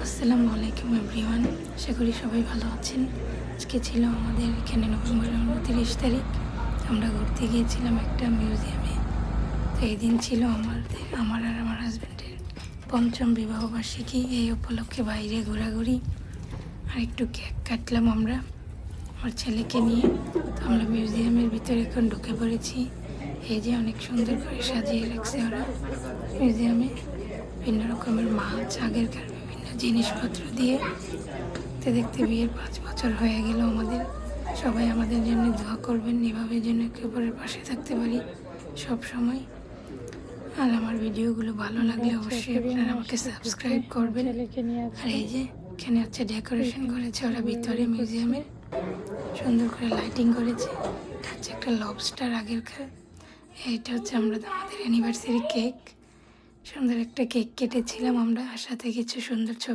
আসসালামু আলাইকুম এভরিওয়ান, আশা করি সবাই ভালো আছেন। আজকে ছিল আমাদের এখানে নভেম্বরের 29 তারিখ। আমরা ঘুরতে গিয়েছিলাম একটা মিউজিয়ামে। তো এই দিন ছিল আমার আর আমার হাজব্যান্ডের পঞ্চম বিবাহবার্ষিকী। এই উপলক্ষে বাইরে ঘোরাঘুরি আর একটু কেক কাটলাম আমরা আমার ছেলেকে নিয়ে। তো আমরা মিউজিয়ামের ভিতরে এখন ঢুকে পড়েছি। এই যে অনেক সুন্দর করে সাজিয়ে রাখছে ওরা মিউজিয়ামে, বিভিন্ন রকমের মাছ, আগেরকার বিভিন্ন জিনিসপত্র দিয়ে। তো দেখতে বিয়ের 5 বছর হয়ে গেল আমাদের। সবাই আমাদের জন্য দোয়া করবেন, এভাবে যেন একে অপরের পাশে থাকতে পারি সব সময়। আর আমার ভিডিওগুলো ভালো লাগলে অবশ্যই আপনারা আমাকে সাবস্ক্রাইব করবেন। আর এই যে এখানে হচ্ছে ডেকোরেশন করেছে ওরা ভিতরে মিউজিয়ামের, সুন্দর করে লাইটিং করেছে। এটা হচ্ছে একটা লবস্টার আগেরকার। এইটা হচ্ছে আমাদের অ্যানিভার্সারি কেক। সুন্দর একটা কেক কেটেছিলাম আমরা, আর সাথে কিছু সুন্দর ছবি।